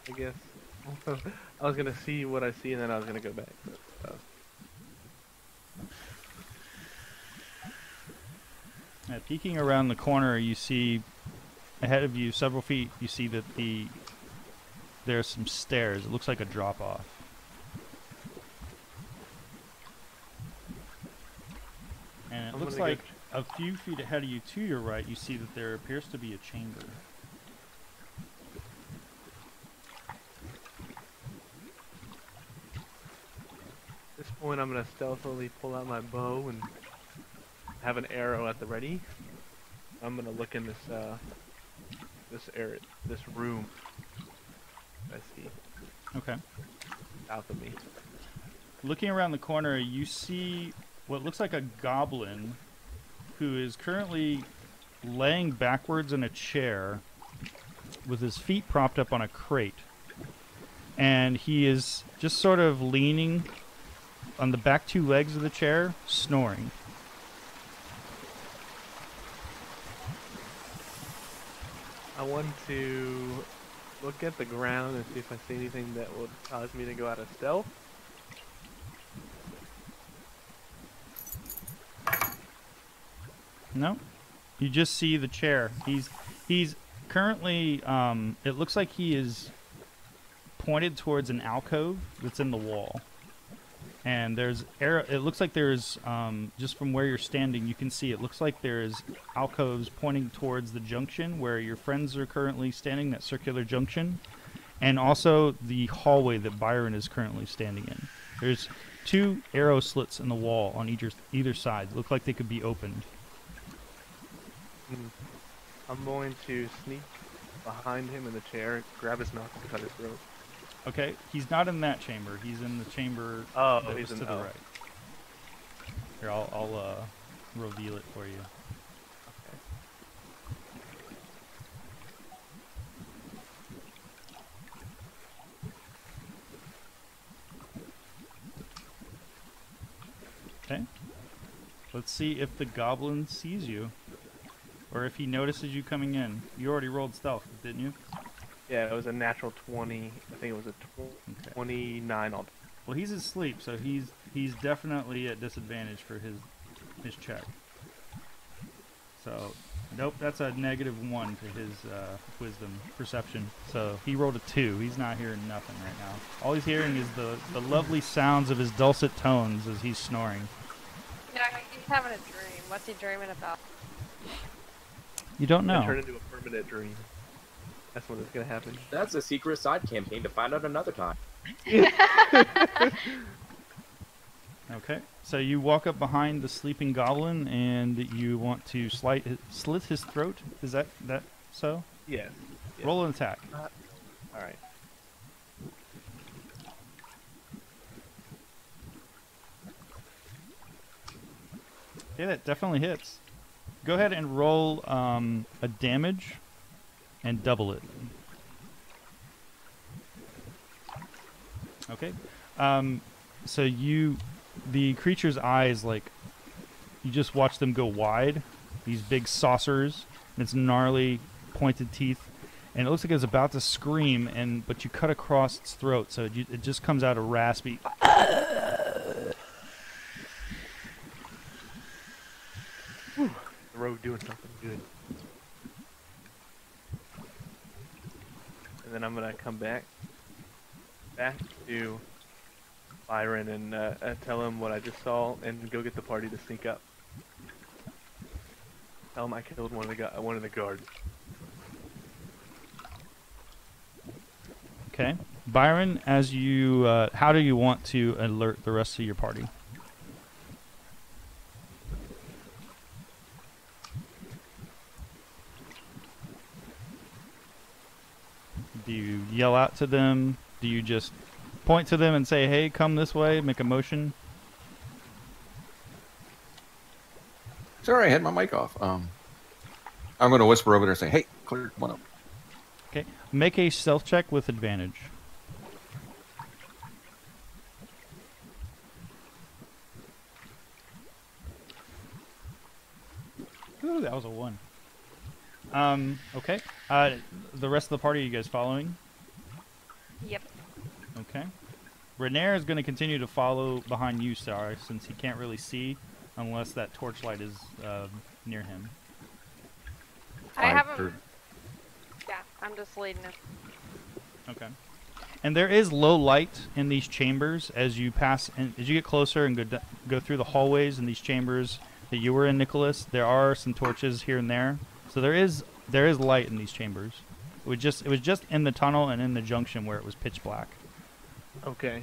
I guess. I was gonna see what I see and then I was gonna go back. Peeking around the corner, you see ahead of you, several feet. You see that there's some stairs. It looks like a drop off. And it looks like a few feet ahead of you to your right, you see that there appears to be a chamber. At this point, I'm gonna stealthily pull out my bow and have an arrow at the ready. I'm gonna look in this area, this room. I see. Okay. South of me. Looking around the corner, you see what looks like a goblin who is currently laying backwards in a chair with his feet propped up on a crate. And he is just sort of leaning on the back two legs of the chair, snoring. I want to look at the ground and see if I see anything that would cause me to go out of stealth. No, you just see the chair. He's currently. It looks like he is pointed towards an alcove that's in the wall, and there's arrow. It looks like there's just from where you're standing, you can see. It looks like there's alcoves pointing towards the junction where your friends are currently standing. That circular junction, and also the hallway that Byron is currently standing in. There's two arrow slits in the wall on either side. Look like they could be opened. I'm going to sneak behind him in the chair, grab his knuckle, and cut his throat. Okay, he's not in that chamber. He's in the chamber that was to the right. Here, I'll reveal it for you. Okay. Let's see if the goblin sees you. Or if he notices you coming in. You already rolled stealth, didn't you? Yeah, it was a natural 20. I think it was a 29 all. Well, he's asleep, so he's definitely at disadvantage for his check. So, nope, that's a -1 to his wisdom perception. So he rolled a 2. He's not hearing nothing right now. All he's hearing is the lovely sounds of his dulcet tones as he's snoring. Yeah, he's having a dream. What's he dreaming about? You don't know. Turn into a permanent dream. That's what is gonna happen. That's a secret side campaign to find out another time. Okay, so you walk up behind the sleeping goblin and you want to slit his throat. Is that so? Yes. Roll an attack. All right. Okay, that definitely hits. Go ahead and roll a damage and double it. Okay. So the creature's eyes, like, you just watch them go wide. These big saucers, and its gnarly, pointed teeth, and it looks like it's about to scream. But you cut across its throat, so it just comes out a raspy. The rogue doing something good. And then I'm gonna come back to Byron and tell him what I just saw, and go get the party to sneak up. Tell him I killed one of the guards. Okay, Byron, as you, how do you want to alert the rest of your party? Do you yell out to them? Do you just point to them and say, hey, come this way, make a motion? Sorry, I had my mic off. I'm going to whisper over there and say, hey, clear one up. Okay, make a stealth check with advantage. Ooh, that was a 1. Okay. The rest of the party, are you guys following? Yep. Okay. Renair is going to continue to follow behind you, Sarah, since he can't really see unless that torchlight is near him. I have him. heard- Yeah, I'm just leading him. Okay. And there is low light in these chambers as you pass, and as you get closer and go through the hallways in these chambers that you were in, Nicholas. There are some torches here and there, so there is light in these chambers. It was just in the tunnel and in the junction where it was pitch black. Okay.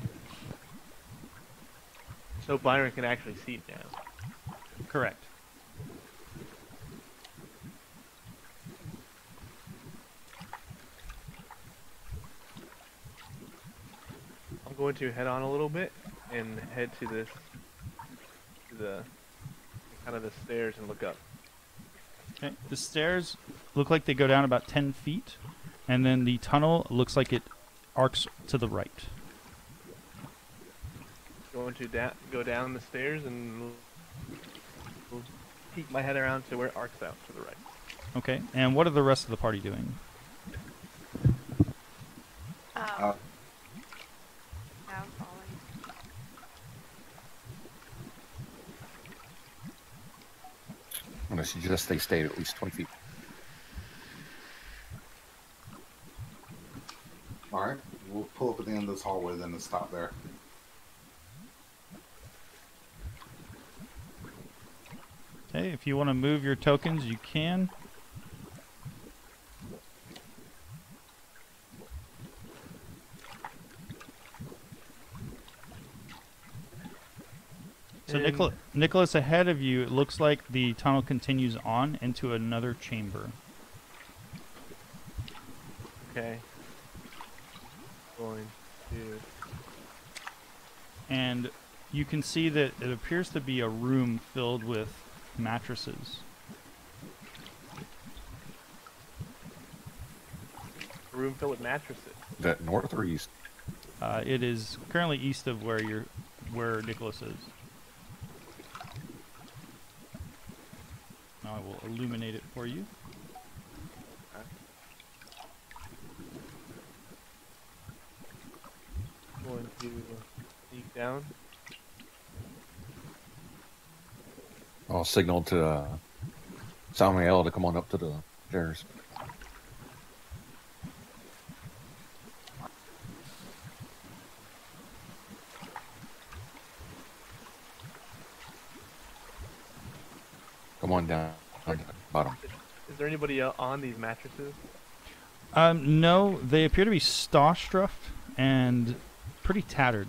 So Byron can actually see now. Correct. I'm going to head on a little bit and head to the kind of the stairs and look up. Okay. The stairs look like they go down about 10 feet, and then the tunnel looks like it arcs to the right. Going to go down the stairs and peek my head around to where it arcs out to the right. Okay. And what are the rest of the party doing? I'm following. I'm going to suggest they stay at least 20 feet. All right, we'll pull up at the end of this hallway then and stop there. Okay, if you want to move your tokens, you can. So And- Nicholas, ahead of you, it looks like the tunnel continues on into another chamber. Okay. Going to. And you can see that it appears to be a room filled with mattresses. A room filled with mattresses. Is that north or east? It is currently east of where Nicholas is. Now I will illuminate it for you. Going to sneak down. I'll signal to Samael to come on up to the stairs. Come on down to the bottom. Is there anybody on these mattresses? No, they appear to be straw-stuffed and pretty tattered.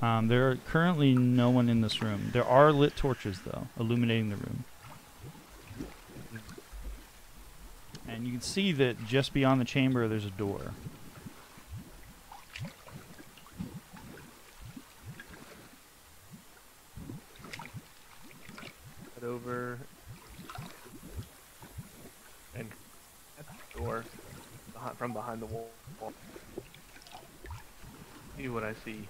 There are currently no one in this room. There are lit torches, though, illuminating the room. And you can see that just beyond the chamber, there's a door. Head over and at the door from behind the wall. See what I see.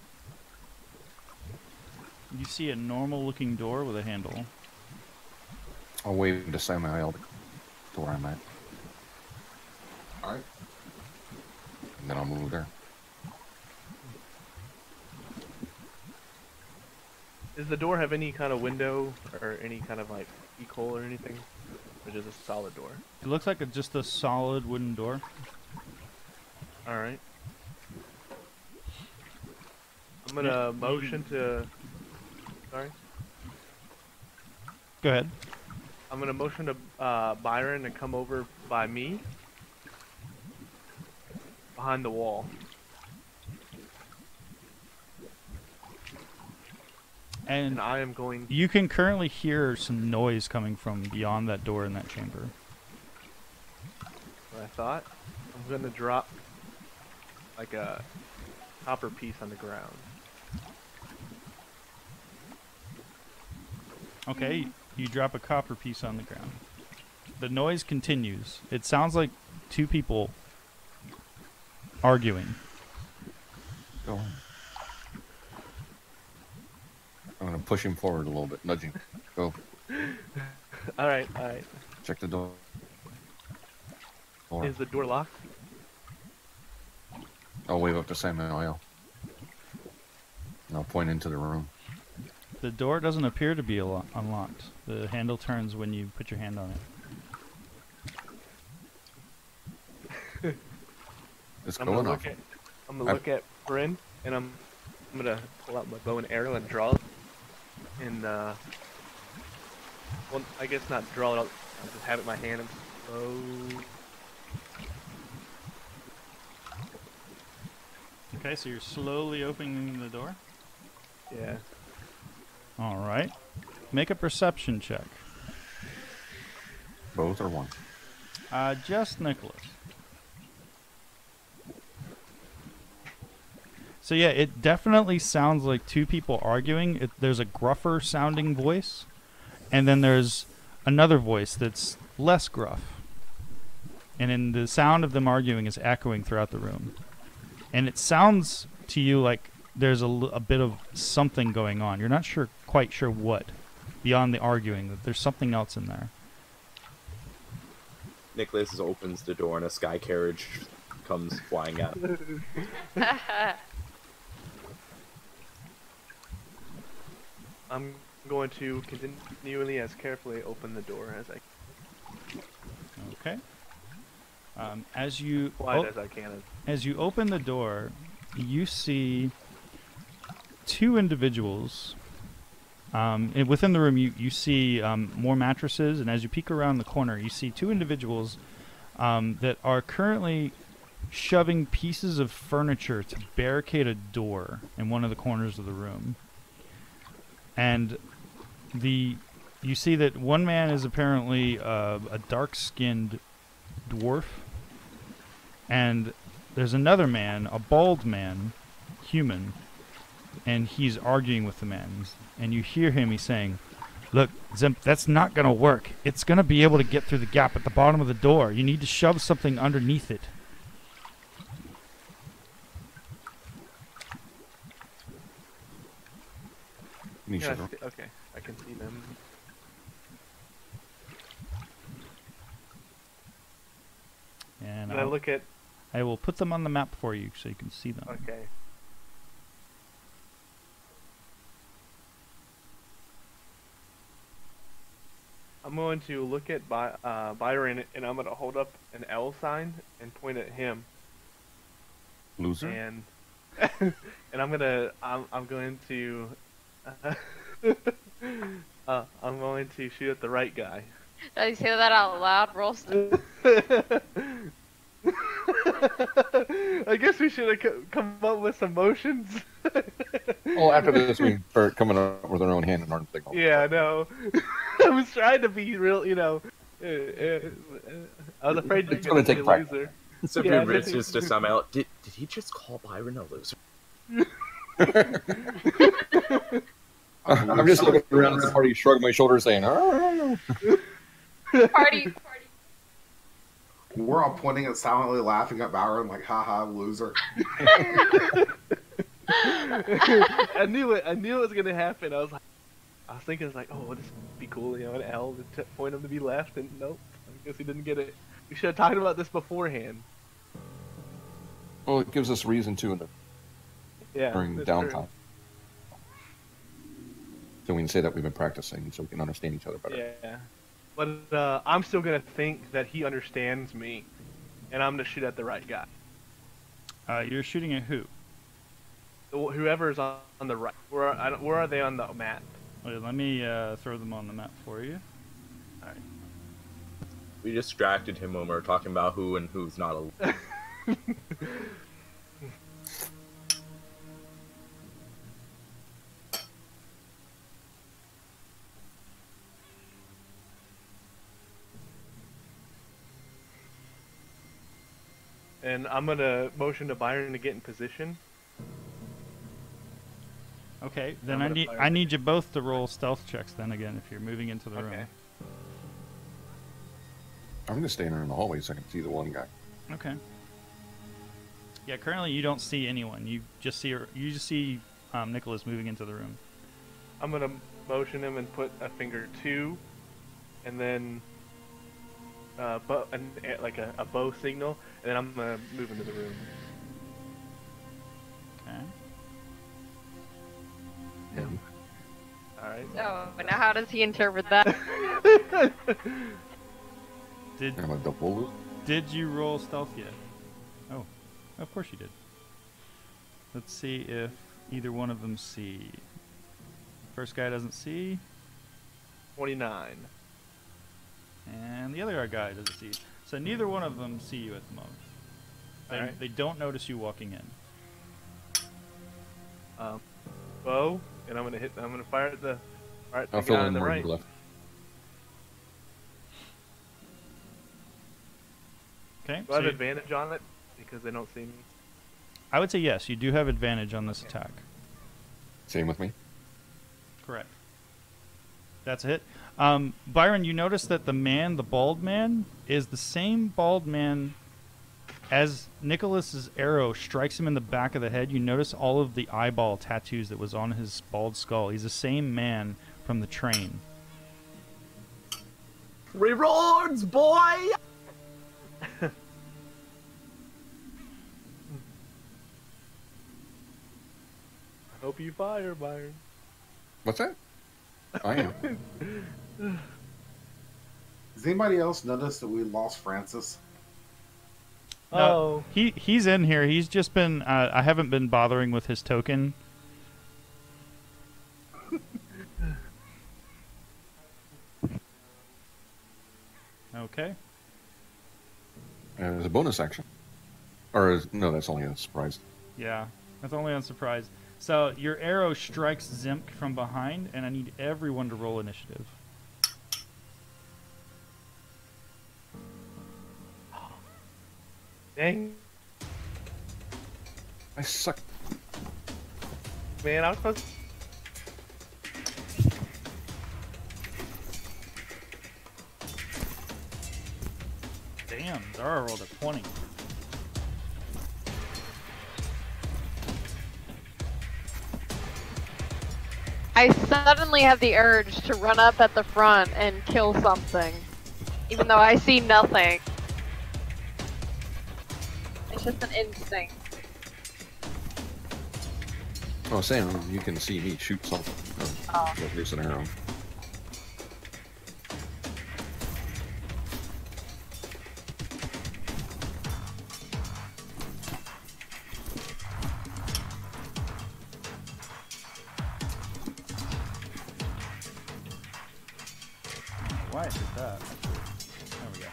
You see a normal-looking door with a handle. I'll wave to Samael to where I'm at, All right. and then I'll move there. Does the door have any kind of window or any kind of like peephole or anything? Or just a solid door? It looks like just a solid wooden door. Alright. I'm gonna motion to... Sorry? Go ahead. I'm gonna motion to Byron to come over by me. Behind the wall. And And I am going... you can currently hear some noise coming from beyond that door in that chamber. What I thought. I'm gonna drop like a copper piece on the ground. Okay, you drop a copper piece on the ground. The noise continues. It sounds like two people arguing. Go on. I'm gonna push him forward a little bit, nudging. Go. Alright, alright. Check the door. Is the door locked? I'll wave up to Samuel. And I'll point into the room. The door doesn't appear to be unlocked. The handle turns when you put your hand on it. It's I'm going gonna off. look at Bryn, and I'm gonna pull out my bow and arrow and draw it. And well, I guess not draw it. I'll just have it in my hand and slow. Okay, so you're slowly opening the door. Yeah. All right. Make a perception check. Both or one? Just Nicholas. So yeah, it definitely sounds like two people arguing. There's a gruffer sounding voice, and then there's another voice that's less gruff. And then the sound of them arguing is echoing throughout the room. And it sounds to you like there's a bit of something going on. You're not quite sure what, beyond the arguing, that there's something else in there. Nicholas opens the door and a sky carriage comes flying out. I'm going to continually as carefully open the door as I Okay. As you quiet as I can. As you open the door, you see two individuals. And within the room, you see more mattresses, and as you peek around the corner, you see two individuals that are currently shoving pieces of furniture to barricade a door in one of the corners of the room. And you see that one man is apparently a dark-skinned dwarf, and there's another man, a bald man, human, and he's arguing with the man. And you hear him, he's saying, "Look, Zimp, that's not going to work. It's going to be able to get through the gap at the bottom of the door. You need to shove something underneath it." Yeah, okay, I can see them. And I look at... I will put them on the map for you so you can see them. Okay. I'm going to look at Byron, and I'm going to hold up an L sign and point at him. Loser? And I'm going to I'm going to shoot at the right guy. Did you say that out loud, Rolston? I guess we should have come up with some motions. Well, after this, we start coming up with our own hand and arm signal. Yeah, I know. I was trying to be real, you know. I was afraid It's to gonna be take a practice. loser. Cyprian reaches to Samuel. Did he just call Byron a loser? I'm just looking around at the party, shrugging my shoulders, saying, "Oh." Party. We're all pointing at silently laughing at Byron like, haha, loser. I knew it. I knew it was gonna happen. I was thinking, like, oh, this would be cool, you know, an L to point him to be left, and nope. I guess he didn't get it. We should have talked about this beforehand. Well, it gives us reason to Yeah. during that's downtime. true. So we can say that we've been practicing, so we can understand each other better. Yeah. But I'm still gonna think that he understands me, and I'm gonna shoot at the right guy. You're shooting at who? Whoever's on the right. Where are they on the map? Wait, let me throw them on the map for you. Alright. We distracted him when we were talking about who and who's not a. And I'm gonna motion to Byron to get in position. Okay, then I'm gonna I need you both to roll stealth checks then again if you're moving into the Okay. room. I'm just standing in the hallway so I can see the one guy. Okay. Yeah, currently you don't see anyone. You just see Nicholas moving into the room. I'm gonna motion him and put a finger 2, and then like a bow signal, and then I'm gonna move into the room. Oh, but now how does he interpret that? Did Am I double? Did you roll stealth yet? Oh, of course you did. Let's see if either one of them see. First guy doesn't see, 29. and the other guy doesn't see. So neither one of them see you at the moment. Alright. They don't notice you walking in. Bow, and I'm gonna fire at the I'll fill guy in on the where right. you left. Okay. Do I have so advantage on it because they don't see me? I would say yes. You do have advantage on this attack. Same with me. Correct. That's a hit. Byron, you notice that the bald man, is the same bald man as Nicholas's arrow strikes him in the back of the head. You notice all of the eyeball tattoos that was on his bald skull. He's the same man from the train. Rewards, boy! I hope you fire, Byron. What's that? I am. Does anybody else notice that we lost Francis? No, he's in here. He's just been. I haven't been bothering with his token. Okay. As a bonus action. No, that's only a surprise. Yeah, that's only on surprise. So your arrow strikes Zimk from behind, and I need everyone to roll initiative. Dang, I suck. man, I was supposed. Damn, Zara rolled a 20. I suddenly have the urge to run up at the front and kill something, even though I see nothing. It's just an instinct. Oh, Sam, you can see me shoot something. Oh. Get loose an arrow. Why I did that? There we go.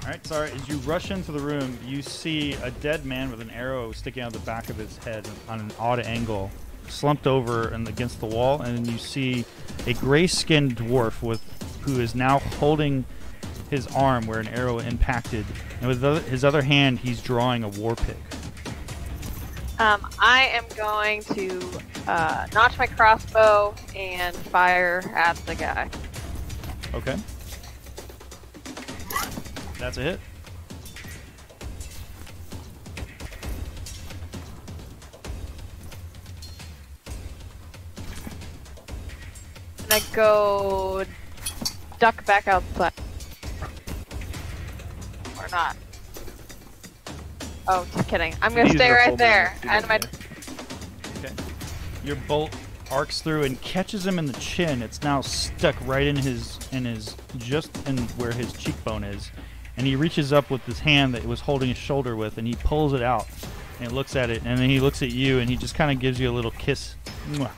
Alright, sorry, as you rush into the room, you see a dead man with an arrow sticking out the back of his head on an odd angle, slumped over and against the wall, and then you see a gray-skinned dwarf who is now holding his arm where an arrow impacted, and with his other hand, he's drawing a war pick. I am going to notch my crossbow and fire at the guy. Okay. That's a hit. And I go duck back outside. Or not. Oh, just kidding. I'm gonna These stay are right full there. damage, And my Okay. Your bolt arcs through and catches him in the chin. It's now stuck right in his just in where his cheekbone is. And he reaches up with his hand that he was holding his shoulder with, and he pulls it out and looks at it, and then he looks at you and he just kind of gives you a little kiss. Mwah.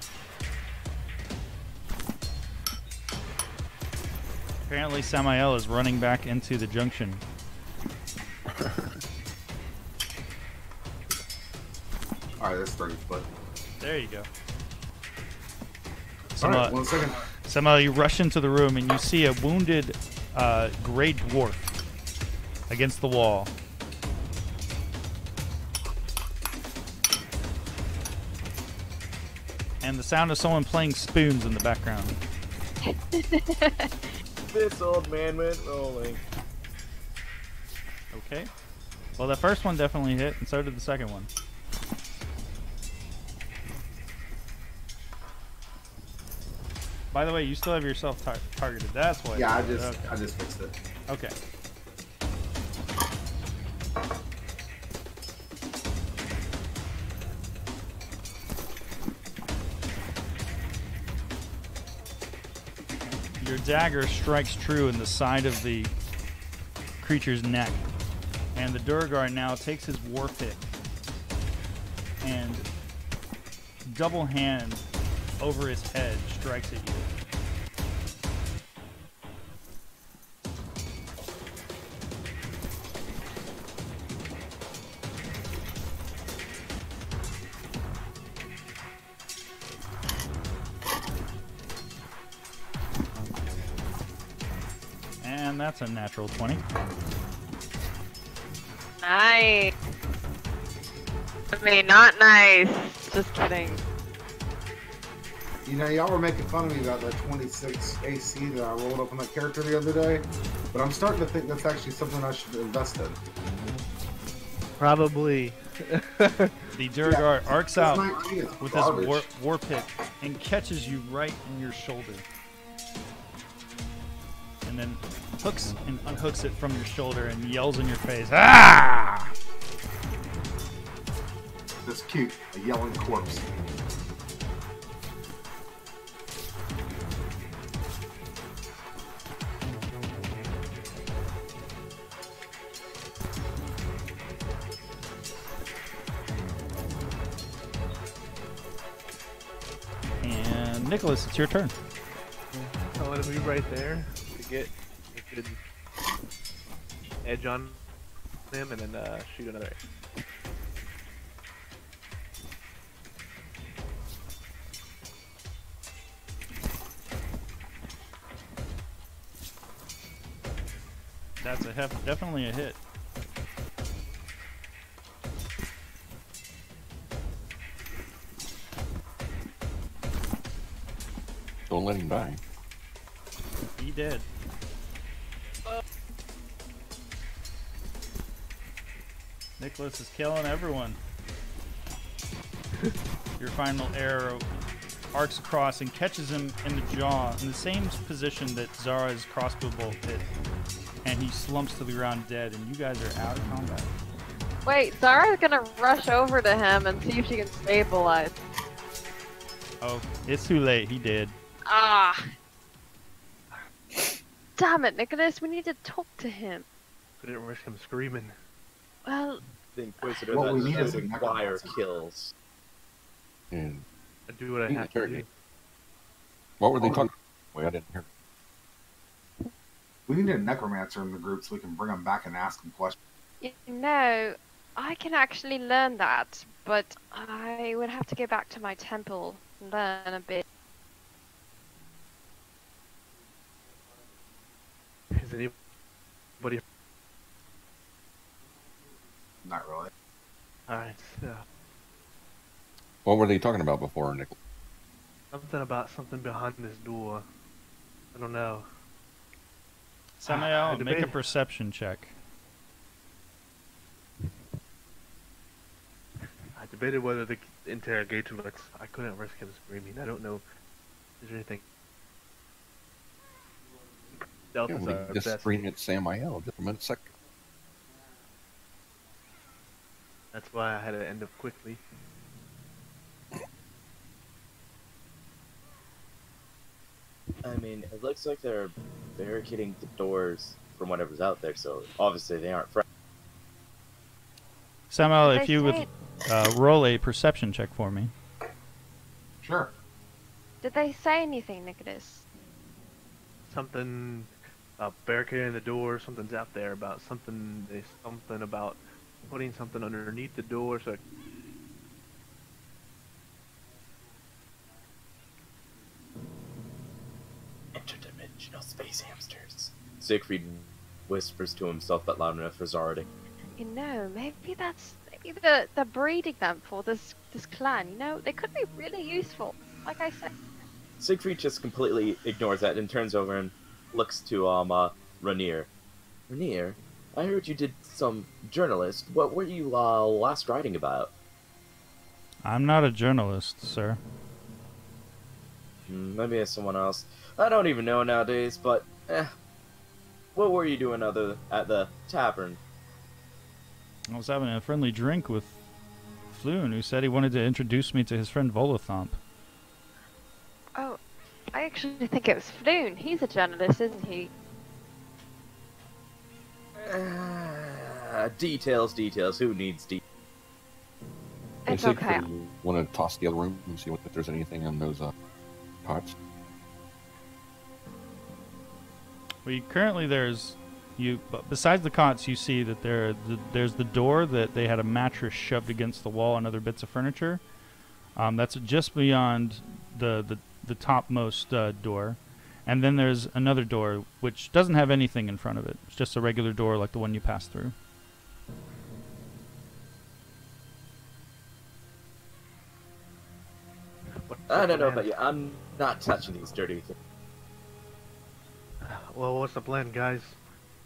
Apparently Samael is running back into the junction. Alright, that's 30 foot. There you go. Alright, 1 second. Samael, you rush into the room and you see a wounded gray dwarf against the wall. And the sound of someone playing spoons in the background. This old man went rolling. Okay. Well, the first one definitely hit, and so did the second one. By the way, you still have yourself targeted. That's why. Yeah, I Okay. just fixed it. Okay. Your dagger strikes true in the side of the creature's neck, and the Durgar now takes his war pick and double hand over his head strikes at you. And that's a natural 20. Nice. I mean, not nice. Just kidding. You know, y'all were making fun of me about that 26 AC that I rolled up on that character the other day, but I'm starting to think that's actually something I should invest in. Probably. The Durgar arcs out 19 is with garbage. his war pick and catches you right in your shoulder. And then hooks and unhooks it from your shoulder and yells in your face, "Ah!" That's cute. A yelling corpse. And Nicholas, it's your turn. I want to move right there to get a good edge on him and then shoot another. That's definitely a hit. Don't let him die. He did. Nicholas is killing everyone. Your final arrow arcs across and catches him in the jaw in the same position that Zara's crossbow bolt hit. And he slumps to the ground dead, and you guys are out of combat. Wait, Zara's gonna rush over to him and see if she can stabilize. Oh, it's too late. He did. Ah. Damn it, Nicholas, we need to talk to him. I didn't risk him screaming. Well, The Inquisitor What we that need is should a require necromancer. kills. And I do what I He's have to do. interrogating. what were they talking about? Wait, I didn't hear. We need a necromancer in the group so we can bring him back and ask him questions. you know, I can actually learn that, but I would have to go back to my temple and learn a bit. Is anybody? Not really. Alright, so What were they talking about before, Nick? something about something behind this door. I don't know. Samael, I make a debate- perception check. I debated whether to interrogate him, but I couldn't risk him screaming. I don't know. Is there anything? Stealth Yeah, is we our just best. screamed at Samael just a minute second. That's why I had to end up quickly. I mean, it looks like they're barricading the doors from whatever's out there, so obviously they aren't friends. Samael, Did if they you say would roll a perception check for me. Sure. Did they say anything, Nicholas? Something about barricading the door. Something's out there about something. Something about putting something underneath the door. So Interdimensional space hamsters. Siegfried whispers to himself but loud enough for Zara to. You know, maybe they're breeding them for this clan. You know, they could be really useful. Like I said. Siegfried just completely ignores that and turns over and looks to Rainier. Rainier, I heard you did some journalist. What were you last writing about? I'm not a journalist, sir. Maybe it's someone else. I don't even know nowadays, but what were you doing other at the tavern? I was having a friendly drink with Floon, who said he wanted to introduce me to his friend Volothomp. Oh, I actually think it was Floon. He's a journalist, isn't he? Details. Who needs details? It's okay. You want to toss the other room and see if there's anything in those pots? Well, currently but besides the cots, you see that there's the door that they had a mattress shoved against the wall and other bits of furniture. That's just beyond the topmost door. And then there's another door which doesn't have anything in front of it. It's just a regular door like the one you passed through. I don't know about you. I'm not touching these dirty things. Well, what's the plan, guys?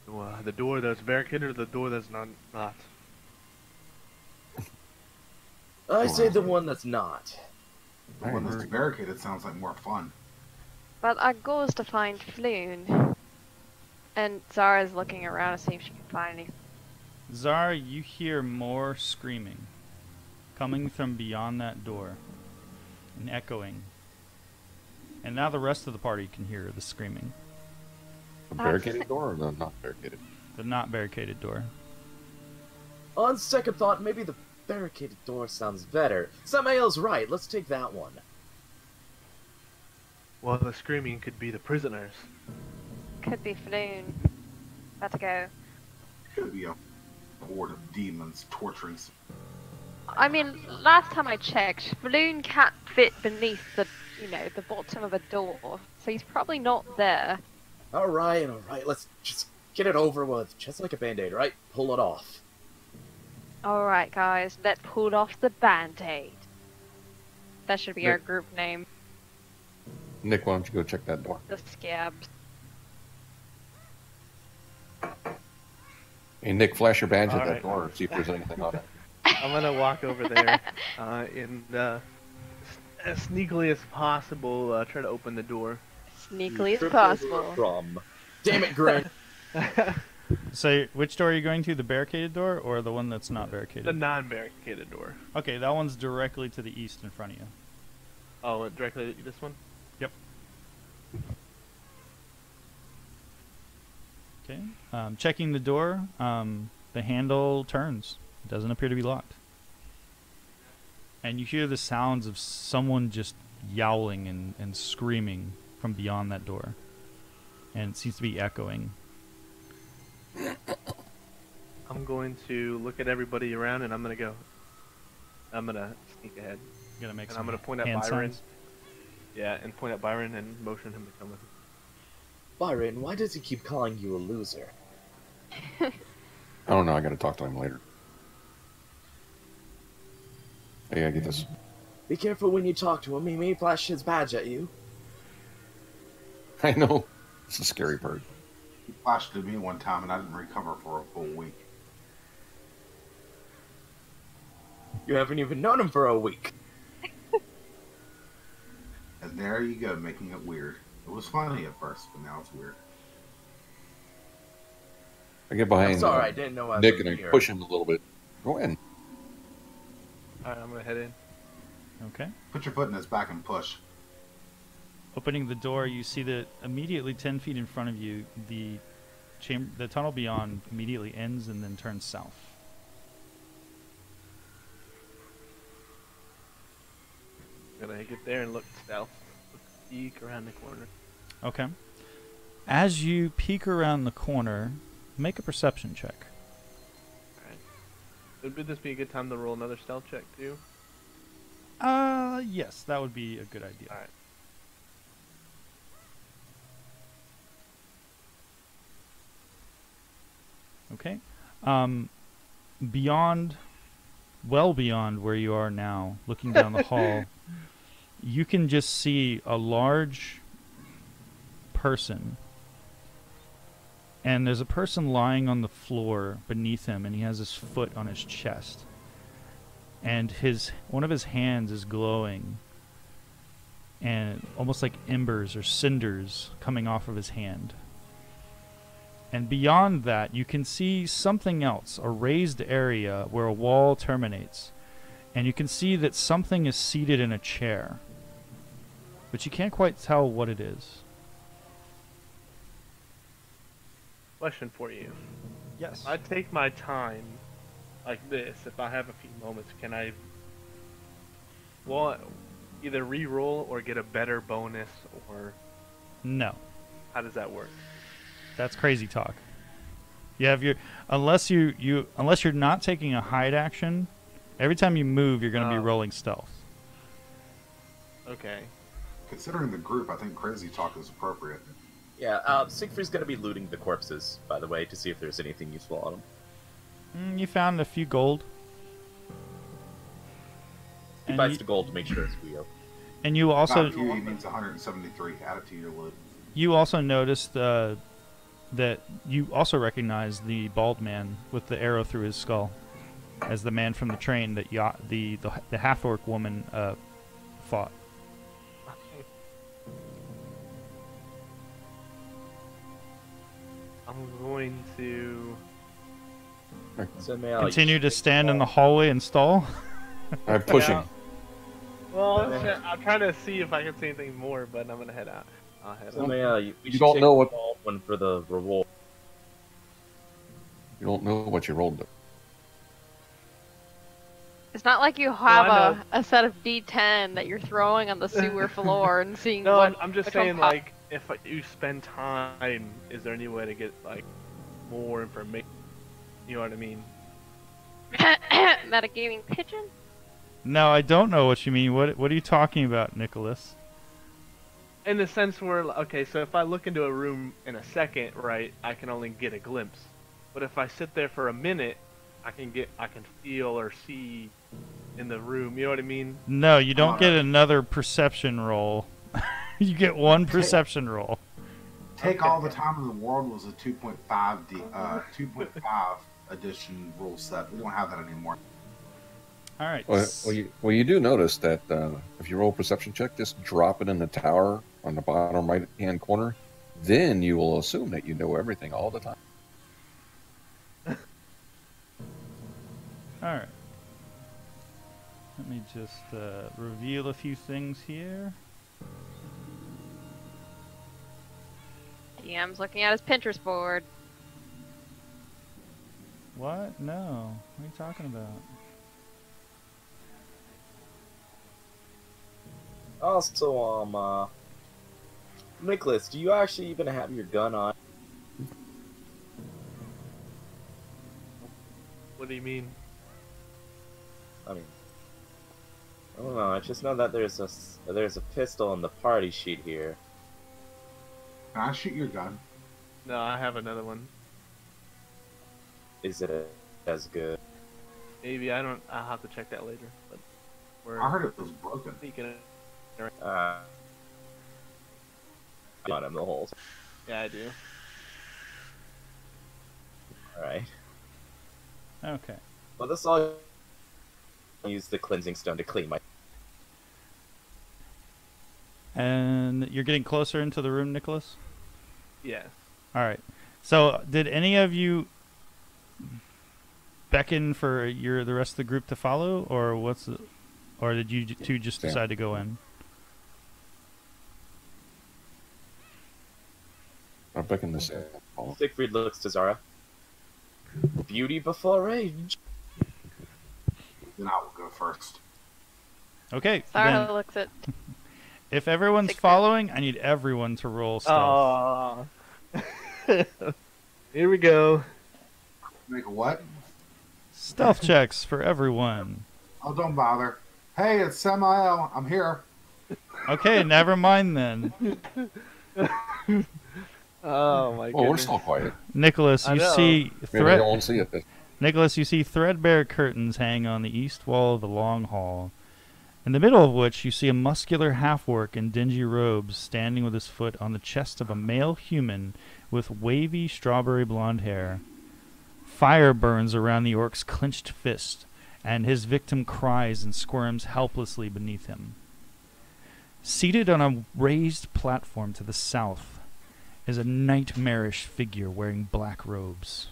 The door that's barricaded or the door that's not? I say the one that's not. The one that's barricaded sounds like more fun. But our goal is to find Floon. And Zara's looking around to see if she can find anything. Zara, you hear more screaming coming from beyond that door and echoing. And now the rest of the party can hear the screaming. The barricaded door or the not barricaded? The not barricaded door. On second thought, maybe the barricaded door sounds better. Samael's right. Let's take that one. Well, the screaming could be the prisoners. Could be Floon. About to go. Could be a horde of demons torturing. I mean, last time I checked, Floon can't fit beneath the bottom of a door, so he's probably not there. All right. Let's just get it over with, just like a band-aid, right? Pull it off. Alright, guys, let's pull off the band-aid. That should be our Nick. group name. Nick, why don't you go check that door? The Scabs. Hey, Nick, flash your badge at All that right. door and see if there's anything on it. I'm gonna walk over there as sneakily as possible. Try to open the door. Sneakily as Trip possible. over from. Damn it, Grant. So, which door are you going to? The barricaded door or the one that's not barricaded? The non-barricaded door. Okay, that one's directly to the east in front of you. Oh, directly this one? Yep. Okay. Checking the door, the handle turns. It doesn't appear to be locked. And you hear the sounds of someone just yowling and screaming from beyond that door. And it seems to be echoing. I'm going to look at everybody around and I'm gonna sneak ahead. You're gonna make And some I'm gonna point at hand Byron. signs? Yeah, and point at Byron and motion him to come with me. Byron, why does he keep calling you a loser? I don't know. I got to talk to him later. Hey, I get this. Be careful when you talk to him. He may flash his badge at you. I know. It's a scary part. He flashed at me one time and I didn't recover for a full week. You haven't even known him for a week. And there you go, making it weird. It was funny at first, but now it's weird. I get behind I'm sorry, I didn't know I was Nick and I here. push him a little bit. Go in. Alright, I'm gonna head in. Okay. Put your foot in his back and push. Opening the door, you see that immediately 10 feet in front of you, the tunnel beyond immediately ends and then turns south. Gonna get there and look south. Peek around the corner. Okay. As you peek around the corner, make a perception check. Alright. Would this be a good time to roll another stealth check too? Yes, that would be a good idea. Alright. Okay. Well beyond where you are now, looking down the hall, you can just see a large person. And there's a person lying on the floor beneath him, and he has his foot on his chest. And one of his hands is glowing, and almost like embers or cinders coming off of his hand. And beyond that, you can see something else, a raised area where a wall terminates. And you can see that something is seated in a chair. but you can't quite tell what it is. Question for you. Yes. I take my time like this. If I have a few moments, can I, well, either re-roll or get a better bonus, or No. how does that work? That's crazy talk. You have your unless you're not taking a hide action, every time you move you're going to be Oh. rolling stealth. Okay. Considering the group, I think crazy talk is appropriate. Yeah, Siegfried's gonna be looting the corpses, by the way, to see if there's anything useful on them. You found a few gold. He And buys you, the gold to make sure it's real. and you Not also a few, he means 173. Add it to your loot. you also noticed that you also recognize the bald man with the arrow through his skull as the man from the train that the half-orc woman fought. I'm going to. So may I Continue to stand in the hallway and stall. I'm pushing. Yeah. Well, I'm trying to see if I can see anything more, but I'm gonna head out. I'll head So out. may we You should don't take know the what- gold one for the reward. You don't know what you rolled. It's not like you have I know. a set of D10 that you're throwing on the sewer floor and seeing No, what. I'm just which one saying, pop- like, if you spend time, is there any way to get like more information? You know what I mean? Metagaming pigeon? No, I don't know what you mean. What are you talking about, Nicholas? In the sense where, okay, so if I look into a room in a second, right, I can only get a glimpse. But if I sit there for a minute, I can feel or see in the room. You know what I mean? No, you don't get another perception roll. You get one perception roll. Take Okay. all the time in the world was a 2.5 edition rule set. We don't have that anymore. All right. Well, you do notice that if you roll a perception check, just drop it in the tower on the bottom right-hand corner. Then you will assume that you know everything all the time. All right. Let me just reveal a few things here. DM's looking at his Pinterest board. What? No. What are you talking about? Also, Nicholas, do you actually even have your gun on? What do you mean? I mean, I don't know. I just know that there's a pistol in the party sheet here. Can I shoot your gun? No, I have another one. Is it as good? Maybe I don't. I'll have to check that later. But we're I heard it was broken. sneaking it. On him the holes. Yeah, I do. All right. Okay. Well, this all use the cleansing stone to clean my. And you're getting closer into the room, Nicholas? Yeah. All right. So, did any of you beckon for the rest of the group to follow, or or did you two just decide to go in? I'm picking this up. Siegfried looks to Zara. Beauty before age. Then I will go first. Okay. Sarah Then, looks at. if everyone's Siegfried. following, I need everyone to roll stealth. Here we go. Make a what? Stealth checks for everyone. Oh, don't bother. Hey, it's Samael. I'm here. Okay, never mind then. Oh my Oh, goodness. we're still quiet. Nicholas, I you know. see Maybe they won't see it. Nicholas, you see threadbare curtains hang on the east wall of the long hall, in the middle of which you see a muscular half-orc in dingy robes standing with his foot on the chest of a male human with wavy strawberry blonde hair. Fire burns around the orc's clenched fist, and his victim cries and squirms helplessly beneath him. Seated on a raised platform to the south is a nightmarish figure wearing black robes.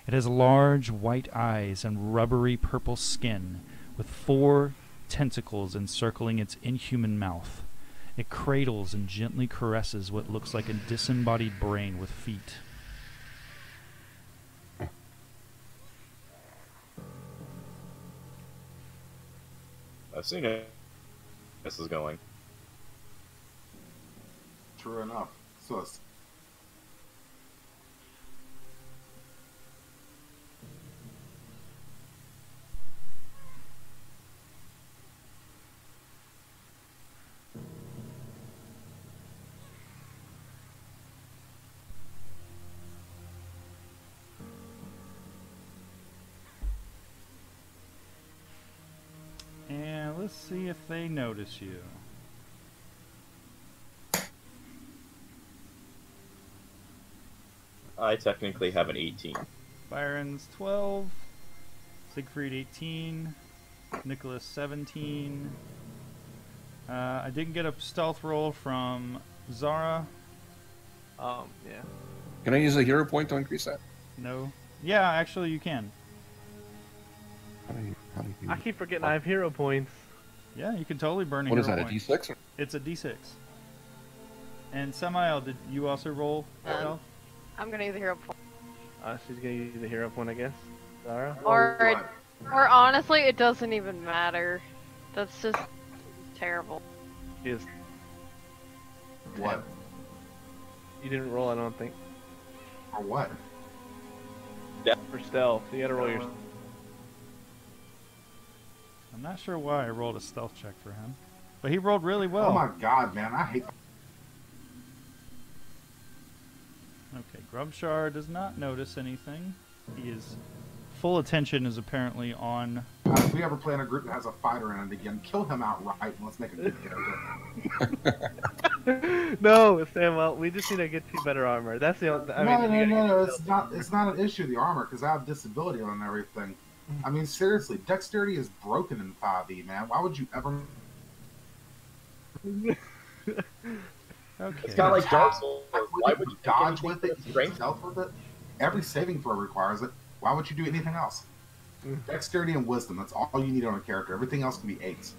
It has large white eyes and rubbery purple skin, with 4 tentacles encircling its inhuman mouth. It cradles and gently caresses what looks like a disembodied brain with feet. I've seen it. This is going. True enough. So it's And let's see if they notice you. I technically have an 18. Byron's 12, Siegfried 18, Nicholas 17. I didn't get a stealth roll from Zara. Yeah. Can I use a hero point to increase that? No. Yeah, actually you can. How do you I keep forgetting I have hero points. Yeah, you can totally burn a What is hero that, a point. D6? Or? It's a D6. And Samael, did you also roll stealth? I'm gonna use a hero point. She's gonna use the hero point, I guess. Zara? Or honestly, it doesn't even matter. That's just terrible. She is. what? You didn't roll, I don't think. Or what? For stealth, you gotta roll your. I'm not sure why I rolled a stealth check for him. But he rolled really well. Oh my god, man, I hate. Okay, Grubshar does not notice anything. He is... Full attention is apparently on... If we ever play in a group that has a fighter in it again, kill him outright and let's make a good character. No, Samuel, we just need to get you better armor. That's the only. No, it's not an issue of the armor because I have disability on everything. I mean, seriously, dexterity is broken in 5e, man. Why would you ever? Okay. It's kind of like Dark Souls. Why would you dodge with it? Strength? Stealth with it? Every saving throw requires it. Why would you do anything else? Dexterity and wisdom. That's all you need on a character. Everything else can be 8s.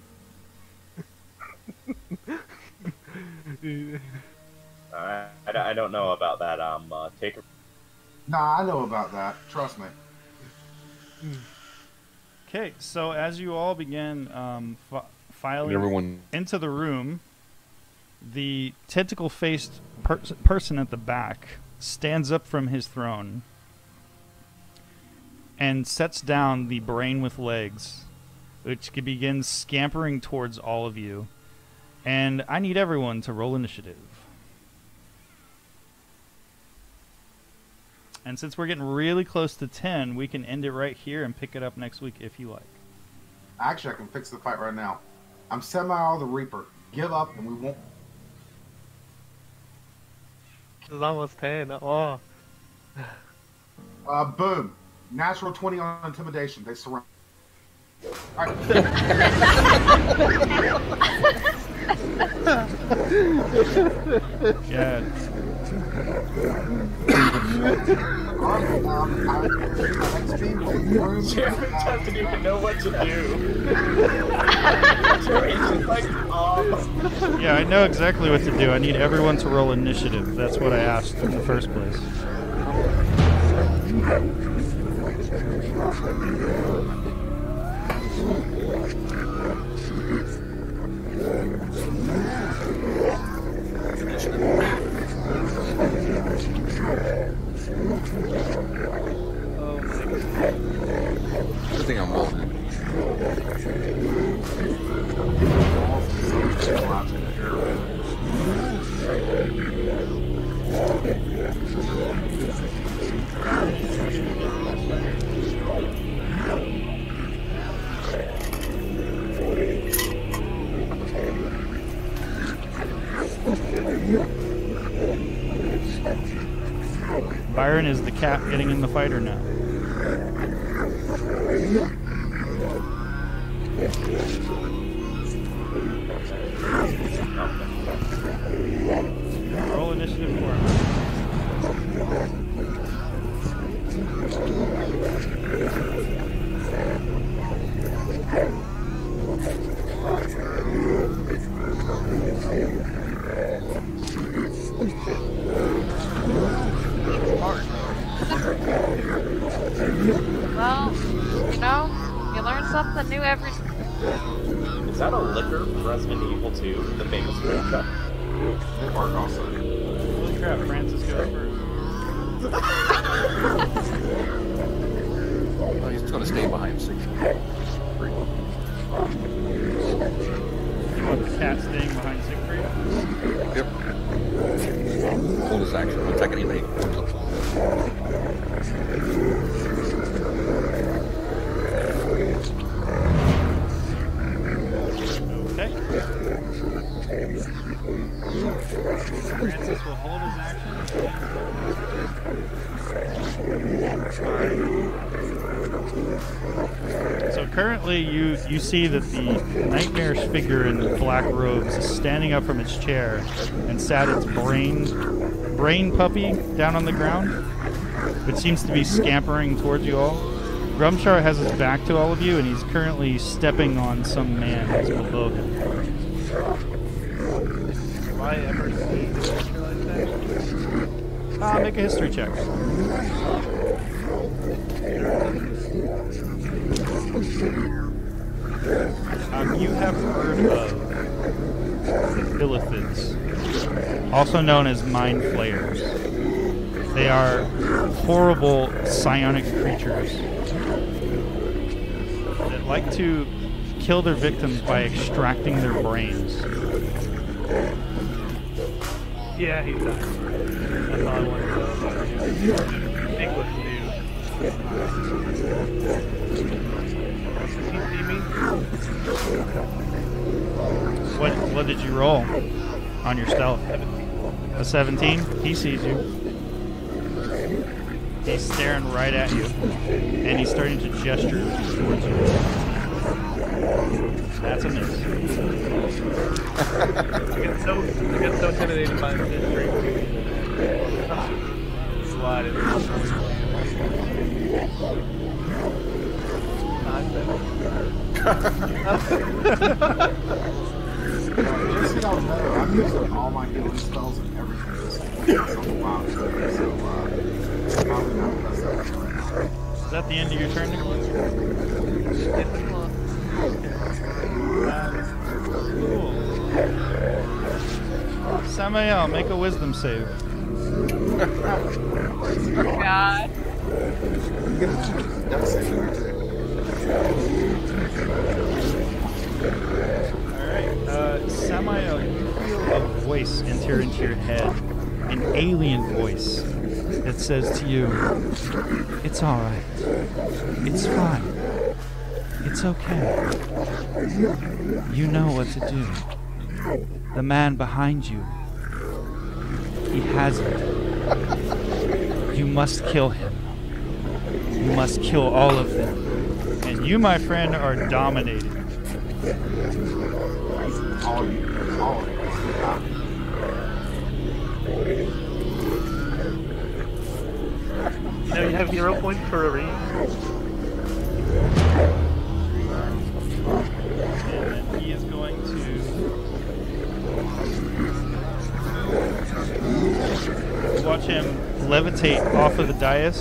I don't know about that. Take a... Nah, I know about that. Trust me. Okay, so as you all begin filing Everyone. into the room, the tentacle-faced person at the back stands up from his throne and sets down the brain with legs, which begins scampering towards all of you. And I need everyone to roll initiative. And since we're getting really close to 10, we can end it right here and pick it up next week if you like. Actually, I can fix the fight right now. I'm Samael the Reaper. Give up and we won't. It's almost 10. Oh. Boom. Natural 20 on intimidation. They surround. Alright. Yeah. Jeremy doesn't even know what to do. Jeremy's just like, Yeah, I know exactly what to do. I need everyone to roll initiative. That's what I asked in the first place. Good thing I'm rolling. Byron is the cat getting in the fighter now. Roll initiative for him. Is that a liquor from Resident Evil 2, the famous drink cup? They bark also. Holy crap, Francis goes first. Oh, he's going to stay behind 6. You want the cat staying behind Siegfried? Yep. Hold his action. We'll take anything. Okay. Francis will hold his action. So currently you see that the nightmarish figure in the black robes is standing up from its chair and sat its brain puppy down on the ground, which seems to be scampering towards you all. Grumshar has his back to all of you, and he's currently stepping on some man who's below him. Have I ever seen a creature like that? Make a history check. You have heard of illithids, also known as mind flayers. They are horrible psionic creatures that like to kill their victims by extracting their brains. Yeah, he's done. That's all I wanted to know about you. English dude. Does he see me? What did you roll on your stealth? A 17? He sees you. He's staring right at you, and he's starting to gesture towards you. That's a miss. I get so intimidated by his history. Slide it. Just so y'all know, I'm using all my healing spells and everything this game. So probably not the best ever right now. Is that the end of your turn, Nicholas? Cool. Samael, make a wisdom save. God. That's saving too. Alright, Samael, you feel a voice enter into your head. An alien voice that says to you, "It's alright. It's fine. It's okay. You know what to do. The man behind you, he has it. You must kill him. You must kill all of them. And you, my friend, are dominated." All of you. You know you have hero points for a reason. And he is going to watch him levitate off of the dais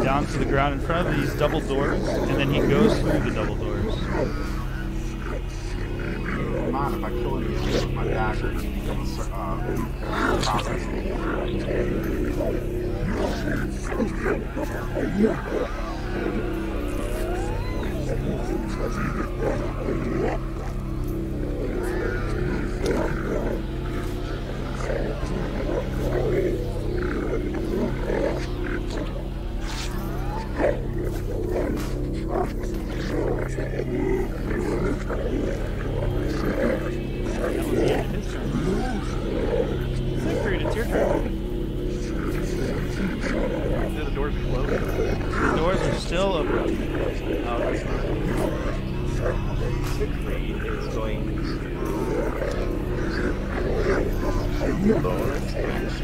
down to the ground in front of these double doors, and then he goes through the double doors. Mind if I kill you with my dagger and become process. Siegfried, it's your turn. The doors are closed. The doors are still open. Siegfried is going to lower his pitch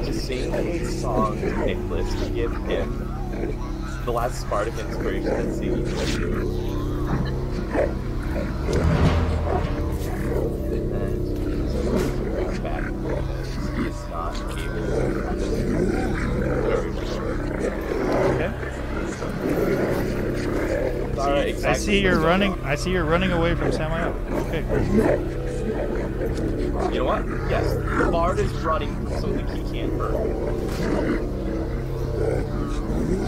to sing a song to Nicholas to give him the last spark of inspiration that sees. And then he's going to bring back because he is not able to Okay. Alright, exactly. I see you're running. I see you're running away from Samael. Okay. You know what? Yes, the bard is running so that he can't hurt.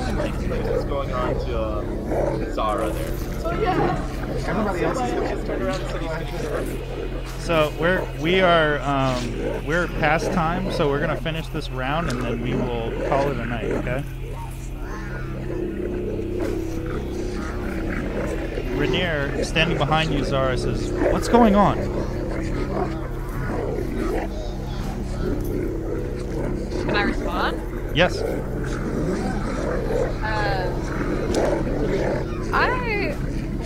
And like what's going on to Zara there. So yeah. Everybody else is just turned around and said he's gonna kill her. So we're past time, so we're gonna finish this round and then we will call it a night. Okay. Rainier, standing behind you, Zara, says, "What's going on?" Can I respond? Yes. I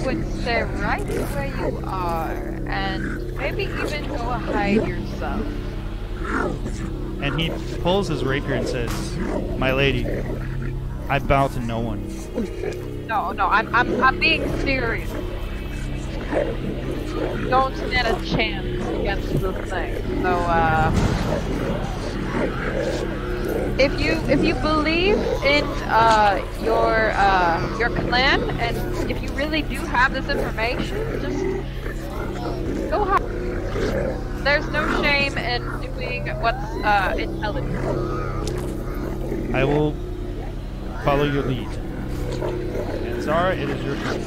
would stay right where you are, and maybe even go hide yourself. And he pulls his rapier and says, "My lady, I bow to no one." No, I'm being serious. Don't stand a chance against the thing. So, if you believe in your clan, and if you really do have this information, just go hide. There's no shame in doing what's intelligent. I will follow your lead. And Zara, it is your turn.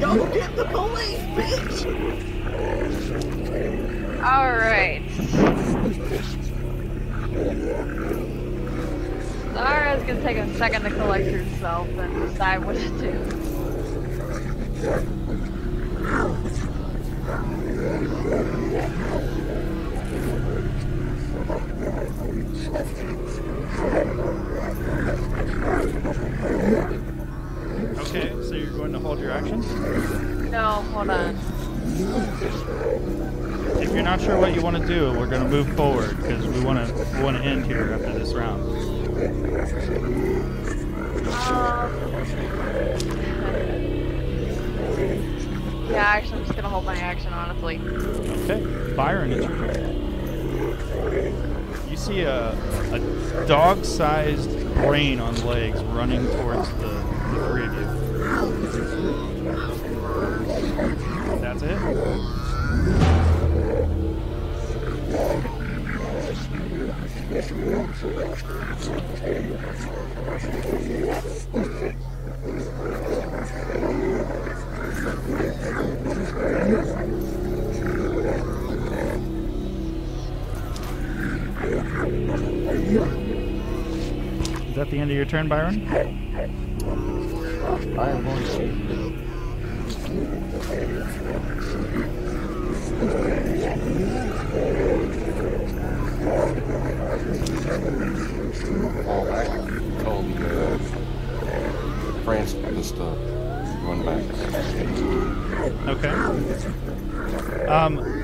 Go get the police, bitch! Alright. Zara's gonna take a second to collect herself and decide what to do. Okay, so you're going to hold your action? No, hold on. If you're not sure what you want to do, we're going to move forward because we want to end here after this round. Yeah, actually, I'm just gonna hold my action, honestly. Okay, Byron, it's your turn. You see a dog-sized brain on legs running towards the three of you. That's it? Is that the end of your turn, Byron? I am going to fall back. Tell Francis to run back. Okay.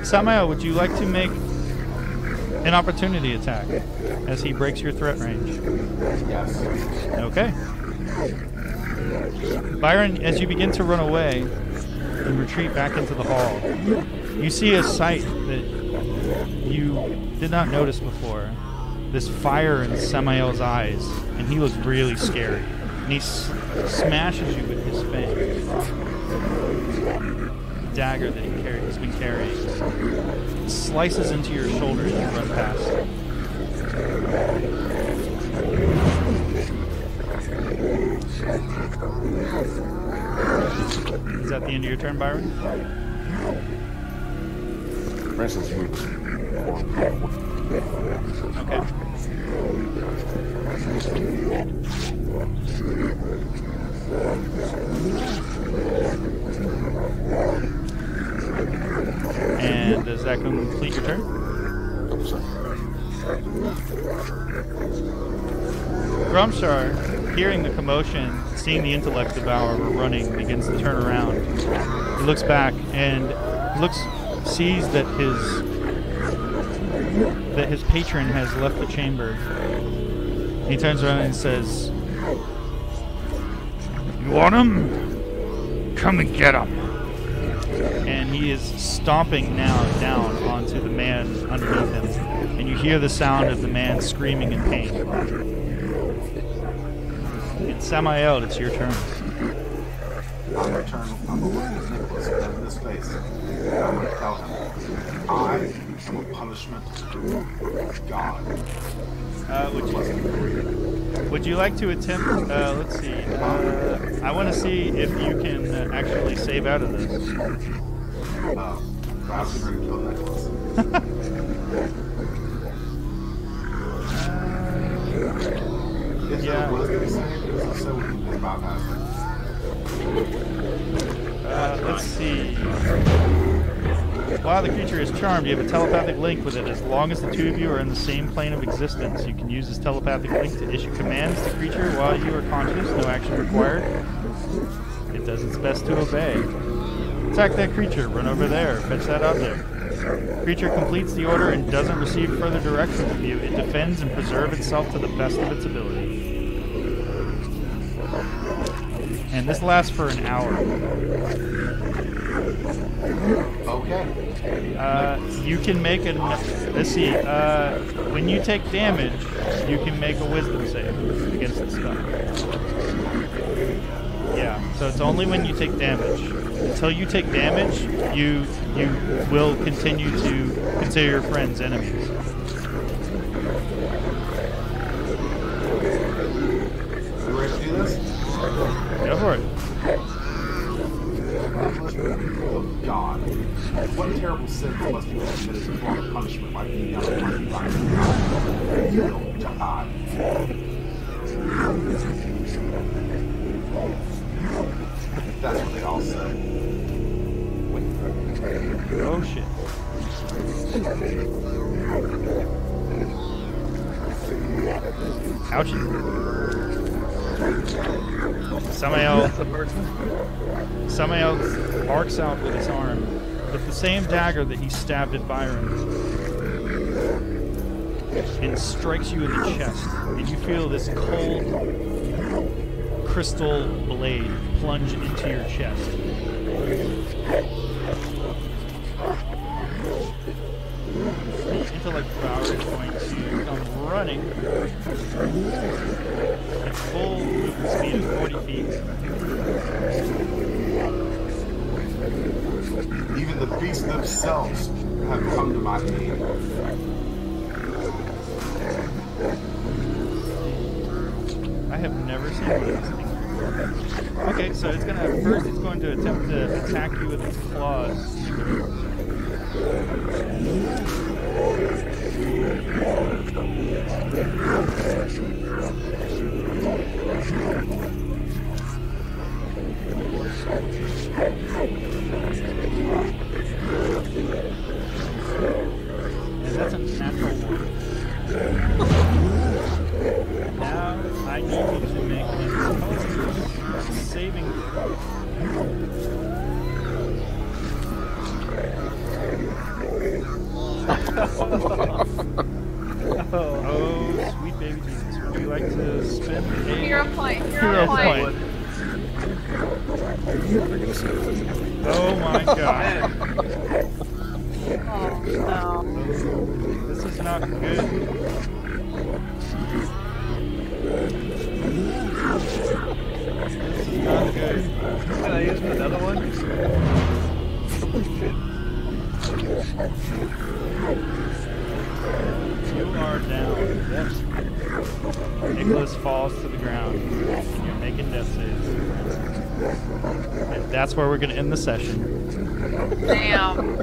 Samael, would you like to make an opportunity attack as he breaks your threat range? Yes. Okay. Byron, as you begin to run away and retreat back into the hall, you see a sight that you did not notice before. This fire in Samael's eyes, and he looks really scary. And he smashes you with his fang. The dagger that he's been carrying slices into your shoulder as you run past. Is that the end of your turn, Byron? Francis moves forward. Okay. And does that complete your turn? Grumshar, hearing the commotion, seeing the intellect devourer running, begins to turn around. He looks back and sees that his patron has left the chamber. He turns around and says, "You want him? Come and get him." And he is stomping now down onto the man underneath him. And you hear the sound of the man screaming in pain. And Samael, it's your turn. I'm gonna look at Nicholas dead in his face. And I'm gonna tell him, I am a punishment god. Would you like to attempt? Let's see. I want to see if you can actually save out of this. I was going to kill Nicholas. Is there a wisdom save? Because if so, we can bypass it. Let's see. While the creature is charmed, you have a telepathic link with it. As long as the two of you are in the same plane of existence, you can use this telepathic link to issue commands to the creature while you are conscious. No action required. It does its best to obey. Attack that creature. Run over there. Fetch that object. Creature completes the order and doesn't receive further direction from you. It defends and preserves itself to the best of its ability. And this lasts for an hour. Okay. You can make a... Let's see. When you take damage, you can make a wisdom save against the spell. Yeah, so it's only when you take damage. Until you take damage, you will continue to consider your friends enemies. You ready to do this? Go for it. Oh, God. What terrible sin must you have committed to form a punishment like being on a monkey ride? You will die. That's what they all say. Oh shit. Ouchie. Somebody else arcs out with his arm with the same dagger that he stabbed at Byron and strikes you in the chest, and you feel this cold crystal blade plunge into your chest. The intellect power is going to come running at full movement speed of 40 feet. Even the beasts themselves have come to my aid. I have never seen one of these things before. Okay, so it's going to attempt to attack you with its claws. And that's a natural one. Now I need you to make a saving throw. Oh, sweet baby Jesus. Would you like to spend a Hero point. hero point? Oh my god. Oh no. This is not good. This is not good. Can I use another one? You are down. Yep. Nicholas falls to the ground. You're making death saves. And that's where we're going to end the session. Damn.